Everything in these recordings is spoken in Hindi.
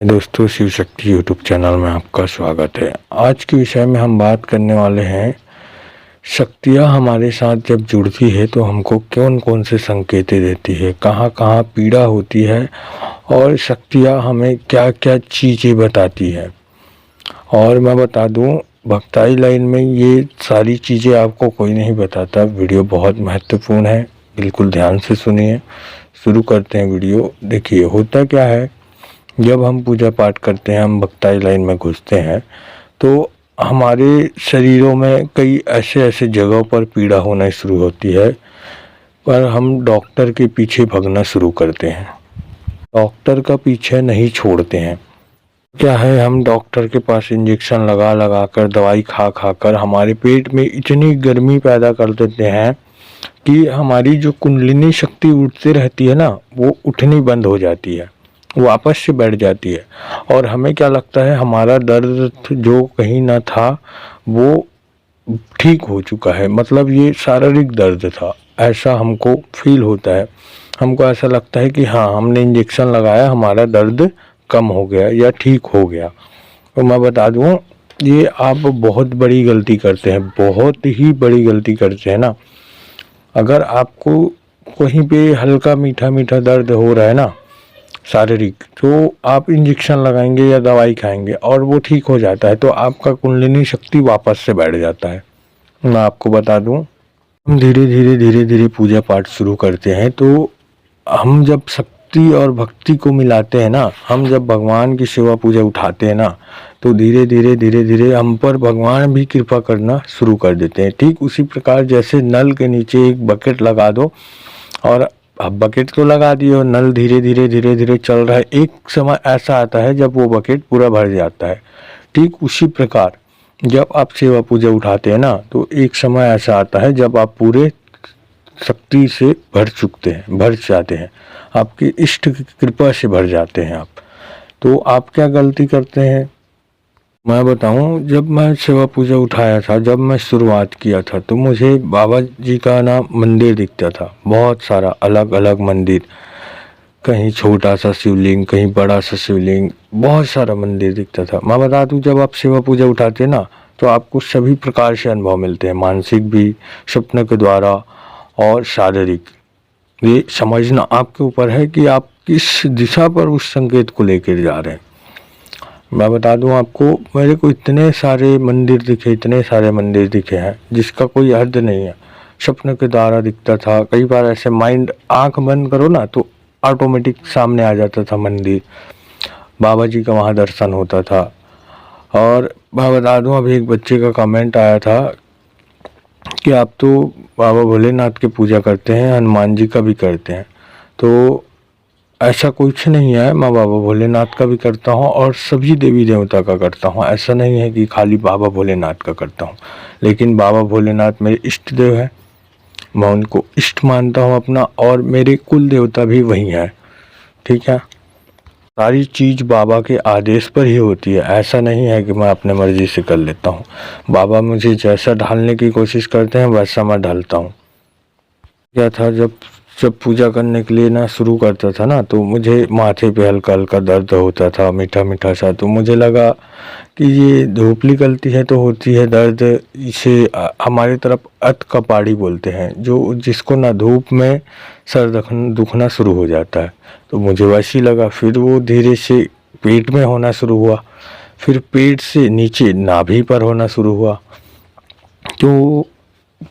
दोस्तों, शिव शक्ति यूट्यूब चैनल में आपका स्वागत है। आज के विषय में हम बात करने वाले हैं, शक्तियाँ हमारे साथ जब जुड़ती है तो हमको कौन कौन से संकेत देती है, कहाँ कहाँ पीड़ा होती है और शक्तियाँ हमें क्या क्या चीज़ें बताती है। और मैं बता दूं, भक्ताई लाइन में ये सारी चीज़ें आपको कोई नहीं बताता। वीडियो बहुत महत्वपूर्ण है, बिल्कुल ध्यान से सुनिए। शुरू करते हैं वीडियो। देखिए, होता क्या है, जब हम पूजा पाठ करते हैं, हम भक्ताई लाइन में घुसते हैं, तो हमारे शरीरों में कई ऐसे ऐसे जगहों पर पीड़ा होना शुरू होती है, पर हम डॉक्टर के पीछे भागना शुरू करते हैं। डॉक्टर का पीछे नहीं छोड़ते हैं। क्या है, हम डॉक्टर के पास इंजेक्शन लगा लगा कर, दवाई खा खा कर हमारे पेट में इतनी गर्मी पैदा कर देते हैं कि हमारी जो कुंडलिनी शक्ति उठती रहती है ना, वो उठनी बंद हो जाती है, वापस से बैठ जाती है। और हमें क्या लगता है, हमारा दर्द जो कहीं ना था वो ठीक हो चुका है, मतलब ये शारीरिक दर्द था, ऐसा हमको फील होता है। हमको ऐसा लगता है कि हाँ, हमने इंजेक्शन लगाया, हमारा दर्द कम हो गया या ठीक हो गया। तो मैं बता दूं, ये आप बहुत बड़ी गलती करते हैं, बहुत ही बड़ी गलती करते हैं ना। अगर आपको कहीं पे हल्का मीठा मीठा दर्द हो रहा है ना शारीरिक, तो आप इंजेक्शन लगाएंगे या दवाई खाएंगे और वो ठीक हो जाता है, तो आपका कुंडलिनी शक्ति वापस से बैठ जाता है। मैं आपको बता दूं, हम धीरे धीरे पूजा पाठ शुरू करते हैं, तो हम जब शक्ति और भक्ति को मिलाते हैं ना, हम जब भगवान की सेवा पूजा उठाते हैं ना, तो धीरे धीरे हम पर भगवान भी कृपा करना शुरू कर देते हैं। ठीक उसी प्रकार जैसे नल के नीचे एक बकेट लगा दो, और अब बकेट तो लगा दिए और नल धीरे धीरे चल रहा है, एक समय ऐसा आता है जब वो बकेट पूरा भर जाता है। ठीक उसी प्रकार जब आप सेवा पूजा उठाते हैं ना, तो एक समय ऐसा आता है जब आप पूरे शक्ति से भर चुकते हैं, भर जाते हैं, आपकी इष्ट की कृपा से भर जाते हैं आप। तो आप क्या गलती करते हैं, मैं बताऊं, जब मैं सेवा पूजा उठाया था, जब मैं शुरुआत किया था, तो मुझे बाबा जी का ना मंदिर दिखता था, बहुत सारा अलग अलग मंदिर, कहीं छोटा सा शिवलिंग, कहीं बड़ा सा शिवलिंग, बहुत सारा मंदिर दिखता था। मैं बता दूं, जब आप सेवा पूजा उठाते हैं ना, तो आपको सभी प्रकार से अनुभव मिलते हैं, मानसिक भी, सपने के द्वारा और शारीरिक। ये समझना आपके ऊपर है कि आप किस दिशा पर उस संकेत को लेकर जा रहे हैं। मैं बता दूं आपको, मेरे को इतने सारे मंदिर दिखे, इतने सारे मंदिर दिखे हैं जिसका कोई हद नहीं है। सपने के द्वारा दिखता था, कई बार ऐसे माइंड, आंख बंद करो ना तो ऑटोमेटिक सामने आ जाता था मंदिर, बाबा जी का वहाँ दर्शन होता था। और मैं बता दूं, अभी एक बच्चे का कमेंट आया था कि आप तो बाबा भोलेनाथ की पूजा करते हैं, हनुमान जी का भी करते हैं। तो ऐसा कुछ नहीं है, मैं बाबा भोलेनाथ का भी करता हूँ और सभी देवी देवता का करता हूँ। ऐसा नहीं है कि खाली बाबा भोलेनाथ का करता हूँ, लेकिन बाबा भोलेनाथ मेरे इष्ट देव है, मैं उनको इष्ट मानता हूँ अपना, और मेरे कुल देवता भी वही है। ठीक है, सारी चीज़ बाबा के आदेश पर ही होती है, ऐसा नहीं है कि मैं अपने मर्जी से कर लेता हूँ। बाबा मुझे जैसा ढालने की कोशिश करते हैं वैसा मैं ढलता हूँ। क्या था, जब जब पूजा करने के लिए ना शुरू करता था ना, तो मुझे माथे पे हल्का हल्का दर्द होता था, मीठा मीठा सा। तो मुझे लगा कि ये धूप निकलती है तो होती है दर्द। इसे हमारी तरफ अत कपाड़ी बोलते हैं, जो जिसको ना धूप में सर दुखना शुरू हो जाता है। तो मुझे वैसी लगा, फिर वो धीरे से पेट में होना शुरू हुआ, फिर पेट से नीचे नाभि पर होना शुरू हुआ। तो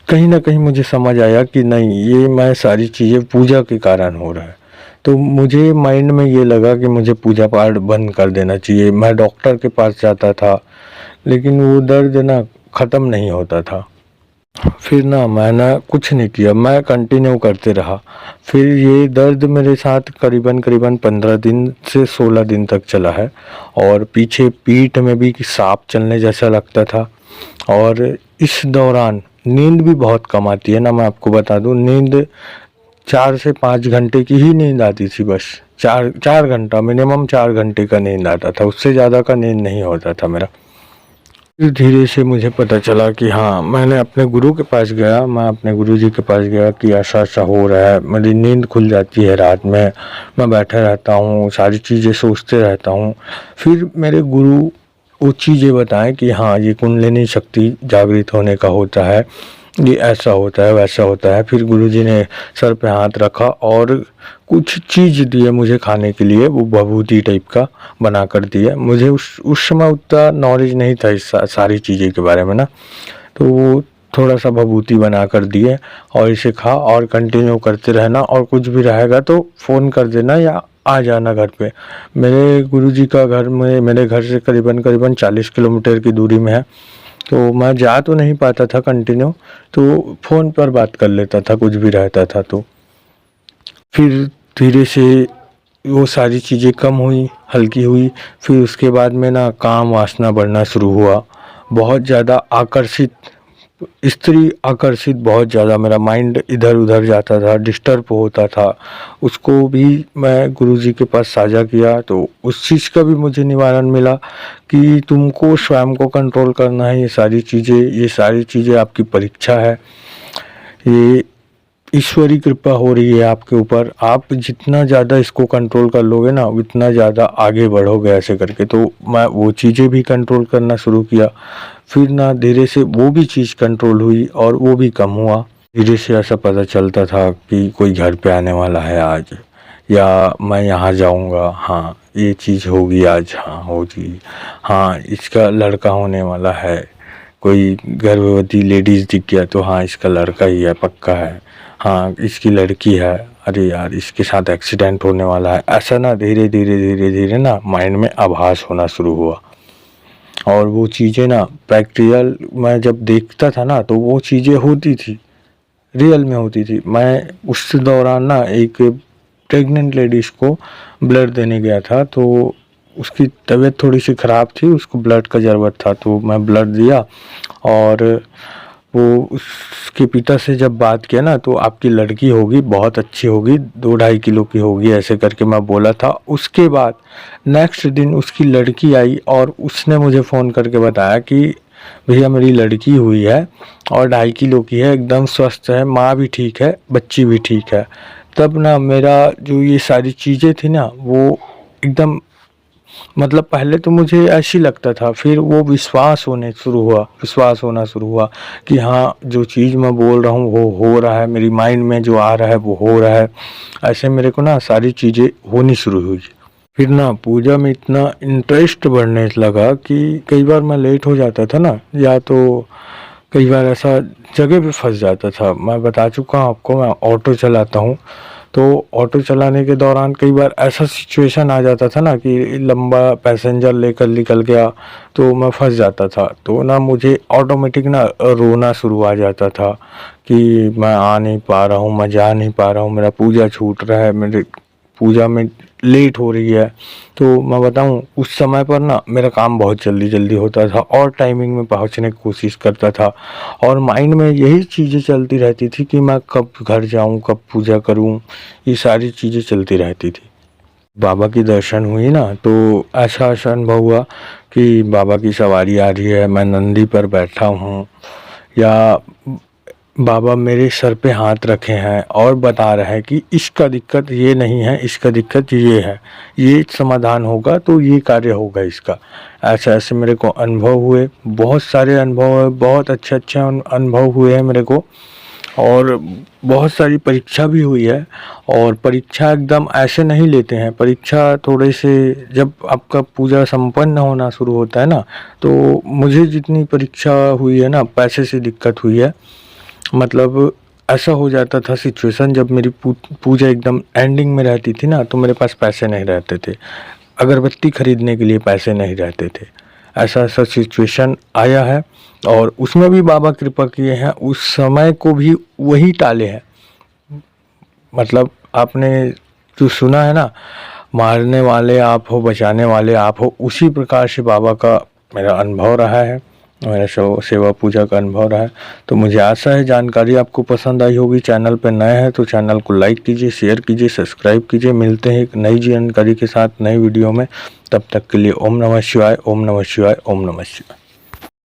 कहीं ना कहीं मुझे समझ आया कि नहीं, ये मैं सारी चीज़ें पूजा के कारण हो रहा है। तो मुझे माइंड में ये लगा कि मुझे पूजा पाठ बंद कर देना चाहिए। मैं डॉक्टर के पास जाता था, लेकिन वो दर्द ना ख़त्म नहीं होता था। फिर ना मैंने कुछ नहीं किया, मैं कंटिन्यू करते रहा। फिर ये दर्द मेरे साथ करीबन करीबन 15 दिन से 16 दिन तक चला है, और पीछे पीठ में भी सांप चलने जैसा लगता था। और इस दौरान नींद भी बहुत कम आती है ना, मैं आपको बता दूं, नींद 4 से 5 घंटे की ही नींद आती थी, बस 4 घंटा, मिनिमम 4 घंटे का नींद आता था, उससे ज़्यादा का नींद नहीं होता था मेरा। फिर धीरे से मुझे पता चला कि हाँ, मैंने अपने गुरु के पास गया, मैं अपने गुरुजी के पास गया कि ऐसा-ऐसा हो रहा है, मेरी नींद खुल जाती है रात में, मैं बैठा रहता हूँ, सारी चीज़ें सोचते रहता हूँ। फिर मेरे गुरु वो चीज़ें बताएँ कि हाँ, ये कुंडलिनी शक्ति जागृत होने का होता है, ये ऐसा होता है, वैसा होता है। फिर गुरुजी ने सर पे हाथ रखा और कुछ चीज़ दिए मुझे खाने के लिए, वो विभूति टाइप का बना कर दिया। मुझे उस समय उतना नॉलेज नहीं था इस सारी चीज़ें के बारे में ना, तो वो थोड़ा-सा विभूति बना कर दिए और इसे खा और कंटिन्यू करते रहना और कुछ भी रहेगा तो फ़ोन कर देना या आ जाना घर पे। मेरे गुरुजी का घर में मेरे घर से करीबन 40 किलोमीटर की दूरी में है, तो मैं जा तो नहीं पाता था कंटिन्यू, तो फ़ोन पर बात कर लेता था कुछ भी रहता था तो। फिर धीरे से वो सारी चीज़ें कम हुई, हल्की हुई। फिर उसके बाद में ना काम वासना बढ़ना शुरू हुआ। बहुत ज़्यादा आकर्षित, स्त्री आकर्षित, बहुत ज़्यादा मेरा माइंड इधर-उधर जाता था, डिस्टर्ब होता था। उसको भी मैं गुरुजी के पास साझा किया तो उस चीज़ का भी मुझे निवारण मिला कि तुमको स्वयं को कंट्रोल करना है। ये सारी चीज़ें आपकी परीक्षा है। ये ईश्वरी कृपा हो रही है आपके ऊपर। आप जितना ज़्यादा इसको कंट्रोल कर लोगे ना, उतना ज़्यादा आगे बढ़ोगे ऐसे करके। तो मैं वो चीज़ें भी कंट्रोल करना शुरू किया। फिर ना धीरे से वो भी चीज़ कंट्रोल हुई और वो भी कम हुआ। धीरे से ऐसा पता चलता था कि कोई घर पे आने वाला है आज, या मैं यहाँ जाऊँगा, हाँ, ये चीज़ होगी आज, हाँ, होगी, हाँ, इसका लड़का होने वाला है। कोई गर्भवती लेडीज़ दिख गया तो हाँ, इसका लड़का ही है, पक्का है। हाँ, इसकी लड़की है, अरे यार इसके साथ एक्सीडेंट होने वाला है। ऐसा ना धीरे-धीरे ना माइंड में आभास होना शुरू हुआ और वो चीज़ें ना प्रैक्टिकल मैं जब देखता था ना तो वो चीज़ें होती थी, रियल में होती थी। मैं उस दौरान ना एक प्रेग्नेंट लेडीज़ को ब्लड देने गया था, तो उसकी तबीयत थोड़ी-सी ख़राब थी, उसको ब्लड का ज़रूरत था, तो मैं ब्लड दिया और वो उसके पिता से जब बात किया ना तो आपकी लड़की होगी, बहुत अच्छी होगी, 2-2.5 किलो की होगी, ऐसे करके मैं बोला था। उसके बाद नेक्स्ट दिन उसकी लड़की आई और उसने मुझे फ़ोन करके बताया कि भैया मेरी लड़की हुई है और 2.5 किलो की है, एकदम स्वस्थ है, माँ भी ठीक है, बच्ची भी ठीक है। तब ना मेरा जो ये सारी चीज़ें थी ना वो एकदम, मतलब पहले तो मुझे ऐसे ही लगता था, फिर वो विश्वास होना शुरू हुआ कि हाँ, जो चीज़ मैं बोल रहा हूँ वो हो रहा है, मेरी माइंड में जो आ रहा है वो हो रहा है। ऐसे मेरे को ना सारी चीज़ें होनी शुरू हुई। फिर ना पूजा में इतना इंटरेस्ट बढ़ने लगा कि कई बार मैं लेट हो जाता था ना, या तो कई बार ऐसा जगह पे फँस जाता था। मैं बता चुका हूँ आपको, मैं ऑटो चलाता हूँ, तो ऑटो चलाने के दौरान कई बार ऐसा सिचुएशन आ जाता था ना कि लंबा पैसेंजर लेकर निकल गया तो मैं फँस जाता था। तो ना मुझे ऑटोमेटिक ना रोना शुरू आ जाता था कि मैं आ नहीं पा रहा हूँ, मैं जा नहीं पा रहा हूँ, मेरा पूजा छूट रहा है, मेरे पूजा में लेट हो रही है। तो मैं बताऊँ उस समय पर ना मेरा काम बहुत जल्दी होता था और टाइमिंग में पहुँचने की कोशिश करता था और माइंड में यही चीज़ें चलती रहती थी कि मैं कब घर जाऊँ, कब पूजा करूँ, ये सारी चीज़ें चलती रहती थी। बाबा की दर्शन हुई ना तो ऐसा अनुभव हुआ कि बाबा की सवारी आ रही है, मैं नंदी पर बैठा हूँ, या बाबा मेरे सर पे हाथ रखे हैं और बता रहे हैं कि इसका दिक्कत ये नहीं है, इसका दिक्कत ये है, ये समाधान होगा तो ये कार्य होगा इसका। ऐसे मेरे को अनुभव हुए, बहुत सारे अनुभव हुए, बहुत अच्छे अनुभव हुए हैं मेरे को और बहुत सारी परीक्षा भी हुई है। और परीक्षा एकदम ऐसे नहीं लेते हैं, परीक्षा थोड़े से जब आपका पूजा संपन्न होना शुरू होता है ना, तो मुझे जितनी परीक्षा हुई है ना, पैसे से दिक्कत हुई है। मतलब ऐसा हो जाता था सिचुएशन, जब मेरी पूजा एकदम एंडिंग में रहती थी ना तो मेरे पास पैसे नहीं रहते थे, अगरबत्ती खरीदने के लिए पैसे नहीं रहते थे। ऐसा सिचुएशन आया है और उसमें भी बाबा कृपा किए हैं, उस समय को भी वही टाले हैं। मतलब आपने जो सुना है ना, मारने वाले आप हो, बचाने वाले आप हो, उसी प्रकार से बाबा का मेरा अनुभव रहा है, मेरा सेवा पूजा का अनुभव रहा है। तो मुझे आशा है जानकारी आपको पसंद आई होगी। चैनल पर नए हैं तो चैनल को लाइक कीजिए, शेयर कीजिए, सब्सक्राइब कीजिए। मिलते हैं एक नई जानकारी के साथ नई वीडियो में, तब तक के लिए ओम नमः शिवाय, ओम नमः शिवाय, ओम नमः शिवाय।